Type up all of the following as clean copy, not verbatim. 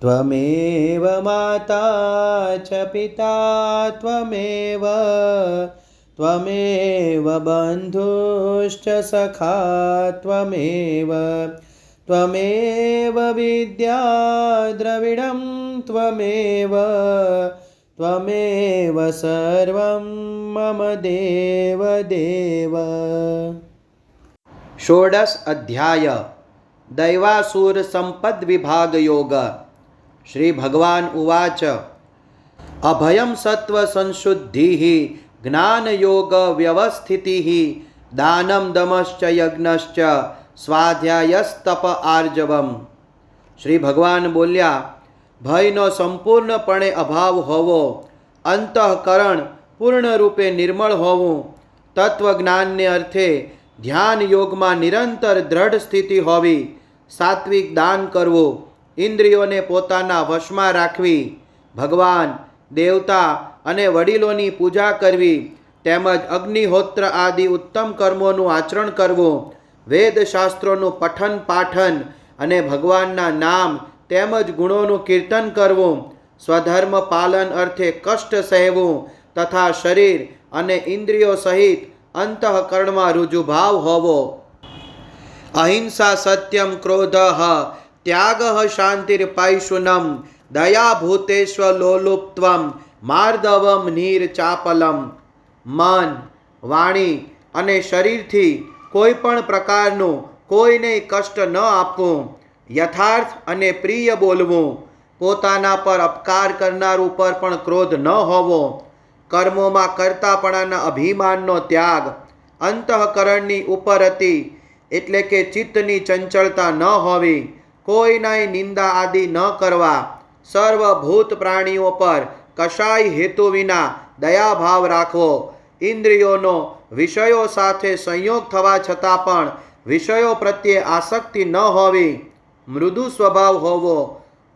त्वमेव माता च पिता त्वमेव त्वमेव बन्धुश्च सखा त्वमेव त्वमेव विद्या द्रविडं त्वमेव त्वमेव सर्वं मम देव देव। षोडश अध्याय दैवासुर संपद विभाग योग। श्री भगवान उवाच अभयं सत्व संशुद्धिः ज्ञान योग व्यवस्थितिः दानं दमश्च यज्ञश्च स्वाध्यायस्तप आर्जवम। श्री भगवान बोल्या भयનો સંપૂર્ણપણે અભાવ હોવો, અંતઃકરણ પૂર્ણ રૂપે નિર્મળ હોવું, તત્વજ્ઞાનને અર્થે ધ્યાન યોગમાં નિરંતર દ્રઢ સ્થિતિ હોવી, સાત્વિક દાન કરવું, ઇન્દ્રિયોને પોતાના વશમાં રાખવી, ભગવાન દેવતા અને વડીલોની પૂજા કરવી, તેમજ અગ્નિહોત્ર આદિ ઉત્તમ કર્મોનું આચરણ કરવું, વેદશાસ્ત્રોનું પઠન પાઠન અને ભગવાનના નામ તેમજ ગુણોનું કીર્તન કરવું, સ્વધર્મ પાલન અર્થે કષ્ટ સહેવું તથા શરીર અને ઇન્દ્રિયો સહિત અંતઃકરણમાં રુજુભાવ હોવો, અહિંસા સત્યમ ક્રોધઃ ત્યાગઃ શાંતિર્પૈશુનમ દયાભૂતેષ્વલોલુપ્ત્વમ માર્દવમ નીરચાપલમ। મન વાણી અને શરીરથી કોઈ પણ પ્રકારનું કોઈને કષ્ટ ન આપવું, યથાર્થ અને પ્રિય બોલવું, પોતાના પર અપકાર કરનાર ઉપર પણ ક્રોધ ન હોવો, કર્મોમાં કરતાપણાના અભિમાનનો ત્યાગ, અંતઃકરણની ઉપરતી એટલે કે ચિત્તની ચંચળતા ન હોવી, કોઈનાય નિંદા આદિ ન કરવા, સર્વભૂત પ્રાણીઓ પર કશાય હેતુ વિના દયાભાવ રાખવો, ઇન્દ્રિયોનો વિષયો સાથે સંયોગ થવા છતાં પણ વિષયો પ્રત્યે આસક્તિ ન હોવી, મૃદુ સ્વભાવ હોવો,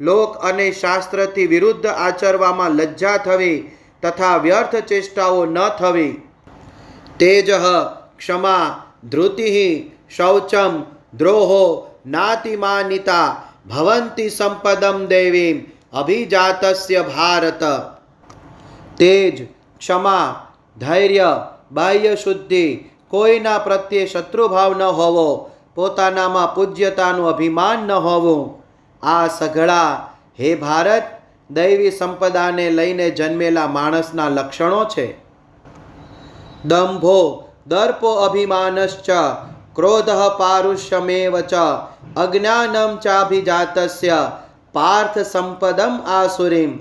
લોક અને શાસ્ત્રથી વિરુદ્ધ આચરવામાં લજ્જા થવી તથા વ્યર્થ ચેષ્ટાઓ ન થવી, તેજઃ ક્ષમા ધૃતિઃ શૌચમ દ્રોહો નાતિમાનિતા ભવંતિ સંપદમ દેવીમ અભિજાતસ્ય ભારત। તેજ ક્ષમા ધૈર્ય બાહ્ય શુદ્ધિ, કોઈના પ્રત્યે શત્રુભાવ ન હોવો, પોતાનામાં પૂજ્યતાનું અભિમાન ન હોવું, આ સઘળા હે ભારત દૈવી સંપદાને લઈને જન્મેલા માણસના લક્ષણો છે। દંભો દર્પો અભિમાનશ્ચ ક્રોધઃ પારુષ્યમેવ ચ અજ્ઞાનમ ચાભિજાતસ્ય પાર્થ સંપદમ આસુરીમ।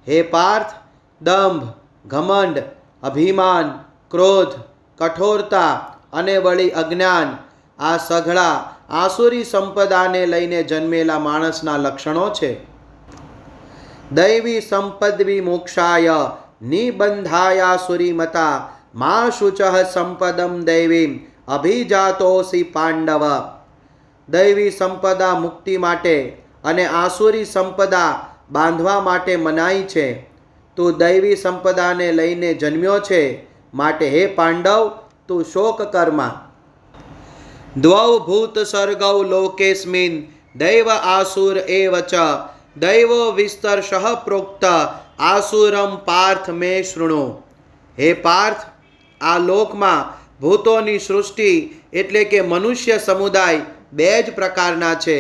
હે પાર્થ દંભ ઘમંડ અભિમાન ક્રોધ કઠોરતા અને વળી અજ્ઞાન આ સઘળા આસુરી સંપદાને લઈને જન્મેલા માણસના લક્ષણો છે। દૈવી સંપદ વિમોક્ષાય નિબંધાયાસુરીમતા મા શુચઃ સંપદમ દૈવીમ અભિજાતોસી પાંડવ। દૈવી સંપદા મુક્તિ માટે અને આસુરી સંપદા બાંધવા માટે મનાઈ છે। તું દૈવી સંપદાને લઈને જન્મ્યો છે, માટે હે પાંડવ તું શોક કરમાં। દ્વૌ ભૂત સર્ગૌ લોકેસ્મિન દૈવ આસુર એવ ચ દૈવો વિસ્તર્ષઃ પ્રોક્ત આસુરમ પાર્થ મે શૃણુ। હે પાર્થ આ લોકમાં ભૂતોની સૃષ્ટિ એટલે કે મનુષ્ય સમુદાય બે જ પ્રકારના છે,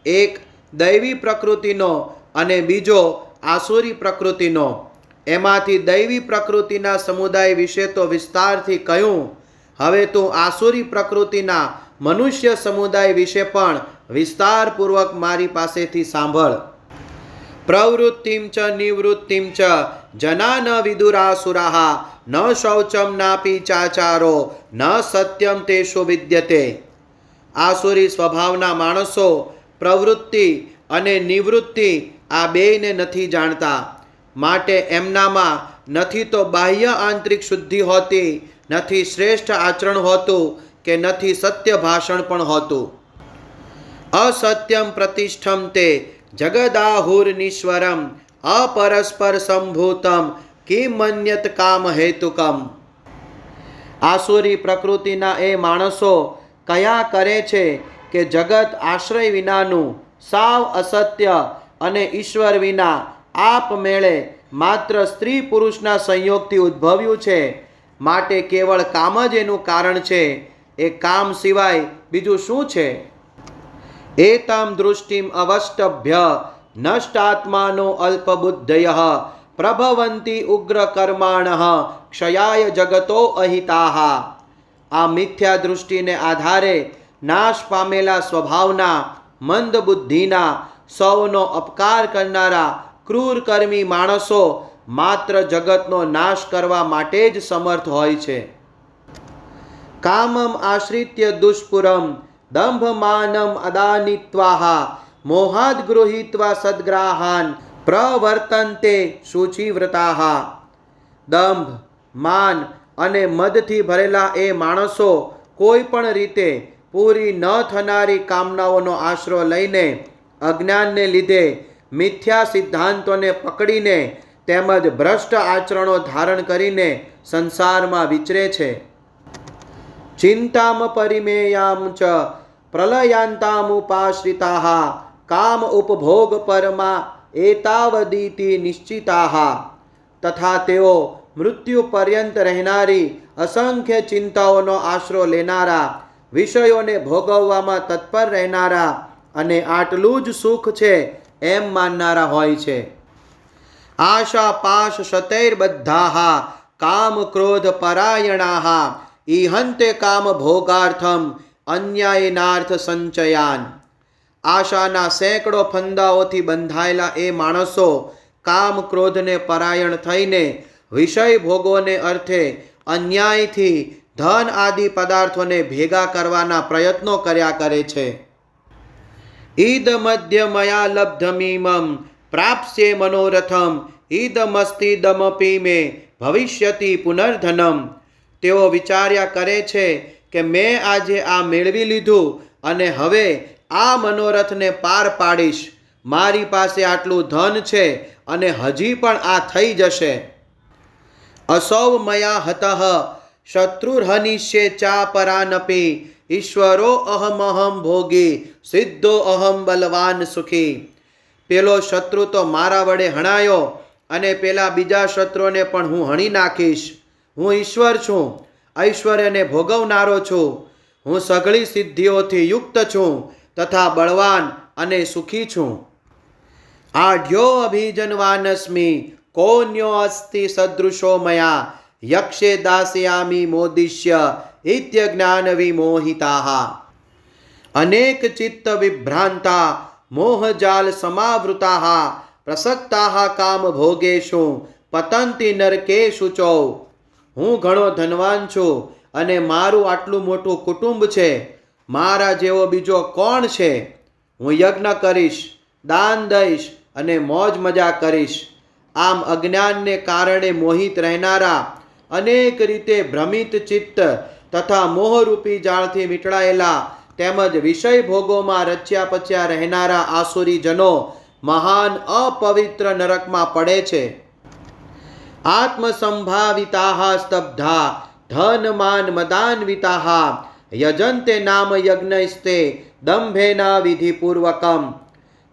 એક દૈવી પ્રકૃતિનો અને બીજો આસુરી પ્રકૃતિનો। એમાંથી દૈવી પ્રકૃતિના સમુદાય વિશે તો વિસ્તારથી કહ્યું, હવે તું આસુરી પ્રકૃતિના મનુષ્ય સમુદાય વિશે પણ વિસ્તારપૂર્વક મારી પાસેથી સાંભળ। પ્રવૃત્તિમ ચ નિવૃત્તિમ ચ जना न विदुरासुराः न शौचम नापि चाचारो न सत्यम तेषु विद्यते। आसुरी स्वभावना माणसो प्रवृत्ति अने निवृत्ति आ बेयने नथी जाणता, माटे एमनामां नथी तो बाह्य आंतरिक शुद्धि होती, नथी श्रेष्ठ आचरण होतुं के नथी सत्य भाषण पण होतुं। असत्यम प्रतिष्ठम ते जगदाहुर्निश्वरम अपरस्पर संभूतम किम मन्यत काम हेतुकम। आसुरी प्रकृतिना ए माणसो कया करे छे के जगत आश्रय विनानु साव असत्य અને ઈશ્વર વિના આપમેળે માત્ર સ્ત્રી પુરુષના સંયોગથી ઉદ્ભવ્યું છે, માટે કેવળ કામ જ એનું કારણ છે. એ કામ સિવાય બીજું શું છે? એતમ દૃષ્ટિમ અવષ્ટભ્ય નષ્ટાત્માનો અલ્પબુદ્ધયઃ પ્રભવંતી ઉગ્ર કર્માણઃ ક્ષયાય જગતો અહિતાઃ. આ મિથ્યા દૃષ્ટિને આધારે નાશ પામેલા સ્વભાવના, મંદ બુદ્ધિના, સૌનો અપકાર કરનારા ક્રૂર કર્મી માણસો માત્ર જગતનો નાશ કરવા માટે જ સમર્થ હોય છે. કામમ આશ્રિત્ય દુષ્પુરમ દંભમાનમ અદાનિત્વાહ મોહાદ ગૃહીત્વા સદ્ગ્રાહાન પ્રવર્તન્તે શુચિવ્રતાઃ. દંભ, માન અને મદથી ભરેલા એ માણસો કોઈ પણ રીતે પૂરી ન થનારી કામનાઓનો આશરો લઈને, અજ્ઞાનને લીધે મિથ્યા સિદ્ધાંતોને પકડીને તેમજ ભ્રષ્ટ આચરણો ધારણ કરીને સંસારમાં વિચરે છે. ચિંતામ પરિમેયામ ચ પ્રલયાંતામુપાશ્રિતાઃ કામ ઉપભોગ પરમાં એતાવદીતિ નિશ્ચિતાઃ. તથા તેઓ મૃત્યુ પર્યંત રહેનારી અસંખ્ય ચિંતાઓનો આશરો લેનારા, વિષયોને ભોગવવામાં તત્પર રહેનારા અને આટલું જ સુખ છે એમ માનનારા હોય છે. આશા પાશ શતૈર્બદ્ધાઃ કામ ક્રોધ પરાયણાઃ ઈહંતે કામ ભોગાર્થમ અન્યાયનાર્થ સંચયાન. આશાના સેંકડો ફંદાઓથી બંધાયેલા એ માણસો કામ ક્રોધને પરાયણ થઈને વિષય ભોગોને અર્થે અન્યાયથી ધન આદિ પદાર્થોને ભેગા કરવાના પ્રયત્નો કર્યા કરે છે. ઈદ મધ્ય મયા લબ્ધમીમમ પ્રાપ્સ્યે મનોરથમ ઈદમસ્તિદમપી મે ભવિષ્યતિ પુનર્ધનમ. તેઓ વિચાર્યા કરે છે કે મેં આજે આ મેળવી લીધું અને હવે આ મનોરથને પાર પાડીશ. મારી પાસે આટલું ધન છે અને હજી પણ આ થઈ જશે. અસૌ મયા હતઃ શત્રુર્હનિષ્યે ચા પરાનપી ઈશ્વરો અહમહમ ભોગી સિદ્ધો અહમ બલવાન સુખી. પેલો શત્રુ તો મારા વડે હણાયો અને પેલા બીજા શત્રુને પણ હું હણી નાખીશ. હું ઈશ્વર છું, ઐશ્વર્યને ભોગવનારો છું. હું સઘળી સિદ્ધિઓથી યુક્ત છું તથા બળવાન અને સુખી છું. આઢ્યો અભિજનવાનસ્મિ કોન્યો અસ્તિ સદૃશો મયા યક્ષે દાસ્યામિ મોદિષ્ય ઇત્યજ્ઞાન વિમોહિતાઃ. અનેક ચિત્ત વિભ્રાંતા મોહજાલ સમાવૃતાઃ પ્રસક્તાઃ કામ ભોગેષુ પતંતિ નરકેષુ ચૌ. હું ઘણો ધનવાન છું અને મારું આટલું મોટું કુટુંબ છે. મારા જેવો બીજો કોણ છે? હું યજ્ઞ કરીશ, દાન દઈશ અને મોજ મજા કરીશ. આમ અજ્ઞાનને કારણે મોહિત રહેનારા, અનેક રીતે ભ્રમિત ચિત્ત તથા મોહરૂપી જાળથી વીંટળાયેલા તેમજ વિષય ભોગોમાં રચ્યા પચ્યા રહેનારા આસુરીજનો મહાન અપવિત્ર નરકમાં પડે છે. આત્મસંભાવિતાઃ સ્તબ્ધા ધનમાન મદાન્વિતાઃ યજન્તે નામ યજ્ઞસ્તે દંભેના વિધિપૂર્વકમ.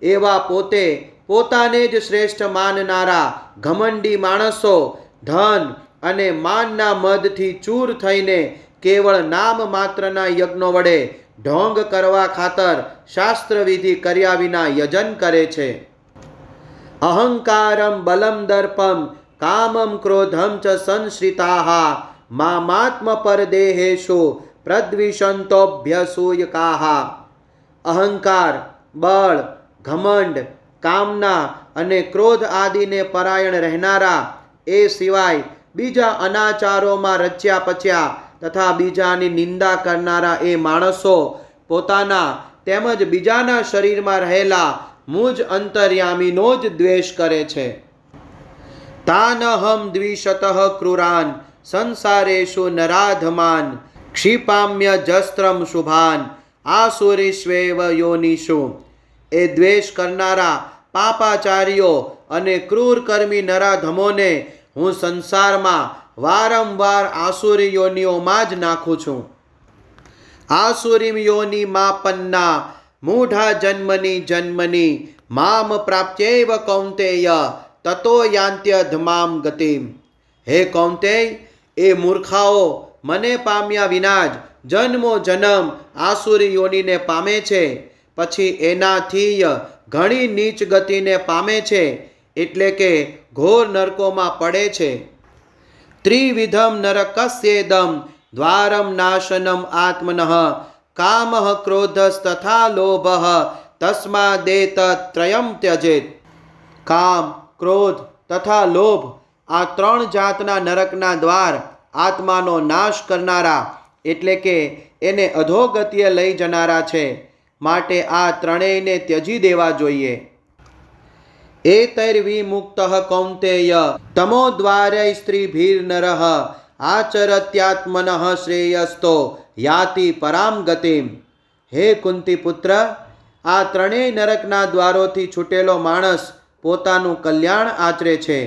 એવા પોતે પોતાને જ શ્રેષ્ઠ માનનારા ઘમંડી માણસો ધન અને માનના મદથી ચૂર થઈને કેવળ નામ માત્રના યજ્ઞો વડે ઢોંગ કરવા ખાતર શાસ્ત્રવિધિ કર્યા વિના યજન કરે છે. અહંકારમ બલમ દર્પમ કામમ ક્રોધમ ચ સંશ્રિતાઃ મામાત્મ પરદેહેષુ પ્રદ્વિષંતોભ્યસૂયકાઃ. અહંકાર, બળ, ઘમંડ, કામના અને ક્રોધ આદિને પરાયણ રહેનારા, એ સિવાય બીજા અનાચારોમાં રચ્યા પચ્યા તથા બીજાની નિંદા કરનારા એ માણસો પોતાના તેમજ બીજાના શરીરમાં રહેલા મુજ અંતર્યામીનો જ દ્વેષ કરે છે. તાનહમ દ્વિષતઃ ક્રૂરાન સંસારેષુ નરાધમાન ક્ષિપામ્ય જસ્ત્રમ શુભાન આસુરીષ્વેવ યોનિષુ. એ દ્વેષ કરનારા પાપાચારીઓ અને ક્રૂર કર્મી નરાધમોને હું સંસારમાં વારંવાર આસુરી યોનિઓમાં જ નાખું છું. આસુરીમ યોનિ માપન્ના મૂઢા જન્મની જન્મની મામ પ્રાપ્ત્યૈવ કૌંતેય તતો યાન્ત્યધમામ ગતિમ. હે કૌંતેય, એ મૂર્ખાઓ મને પામ્યા વિના જ જન્મો જન્મ આસુરી યોનિને પામે છે, પછી એનાથી ઘણી નીચ ગતિને પામે છે, એટલે કે ઘોર નરકોમાં પડે છે. ત્રિવિધમ નરકસ્યેદમ દ્વારમ નાશનમ આત્મનઃ કામઃ ક્રોધસ્તથા લોભઃ તસ્માદેતત્રયમ ત્યજેત. કામ, ક્રોધ તથા લોભ આ 3 જાતના નરકના દ્વાર આત્માનો નાશ કરનારા એટલે કે એને અધોગતિએ લઈ જનારા છે. માટે આ ત્રણેયને ત્યજી દેવા જોઈએ. એતૈર્વિમુક્ત કૌંતેય તમોદ્વાર્ય સ્ત્રીભીર્નરઃ આચરત્યાત્મનઃ શ્રેયસ્તો યાતિ પરામ ગતિમ. હે કુંતી પુત્ર, આ ત્રણેય નરકના દ્વારોથી છૂટેલો માણસ પોતાનું કલ્યાણ આચરે છે,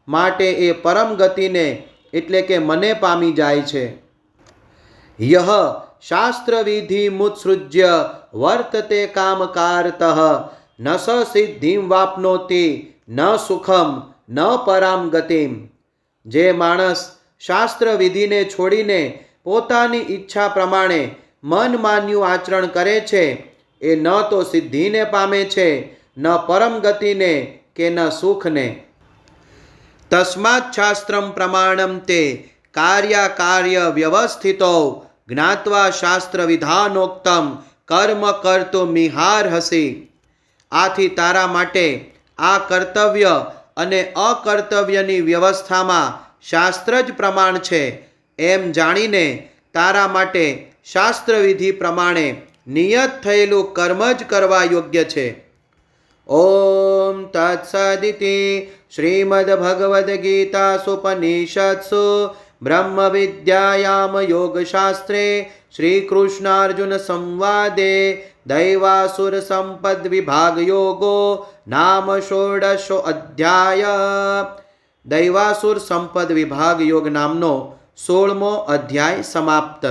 માટે એ પરમ ગતિને એટલે કે મને પામી જાય છે. યહ શાસ્ત્રવિધિ મુત્સૃજ્ય વર્તતે કામકારતઃ ન સ સિદ્ધિમ વાપ્નોતિ ન સુખમ ન પરામ ગતિમ. જે માણસ શાસ્ત્ર વિધિને છોડીને પોતાની ઈચ્છા પ્રમાણે મન માન્યું આચરણ કરે છે, એ ન તો સિદ્ધિને પામે છે, ન પરમ ગતિને કે ન સુખને. તસ્માત શાસ્ત્રમ પ્રમાણમ તે કાર્યાકાર્ય વ્યવસ્થિતો જ્ઞાત્વા શાસ્ત્ર વિધાનોક્તમ કર્મ કર્તુમિહાર્હસી. આથી તારા માટે આ કર્તવ્ય અને અકર્તવ્યની વ્યવસ્થામાં શાસ્ત્ર જ પ્રમાણ છે એમ જાણીને તારા માટે શાસ્ત્રવિધિ પ્રમાણે નિયત થયેલું કર્મ જ કરવા યોગ્ય છે. ઓમ તત્સદિતિ શ્રીમદ્ભગવદ્ ગીતાસુપનિષત્સુ બ્રહ્મ વિદ્યાયામ યોગશાસ્ત્રે શ્રીકૃષ્ણાર્જુન સંવાદે દૈવાસુર સંપદ વિભાગ યોગો નામ ષોડશો અધ્યાય. દૈવાસુર સંપદ વિભાગ યોગ નામનો 16મો અધ્યાય સમાપ્ત.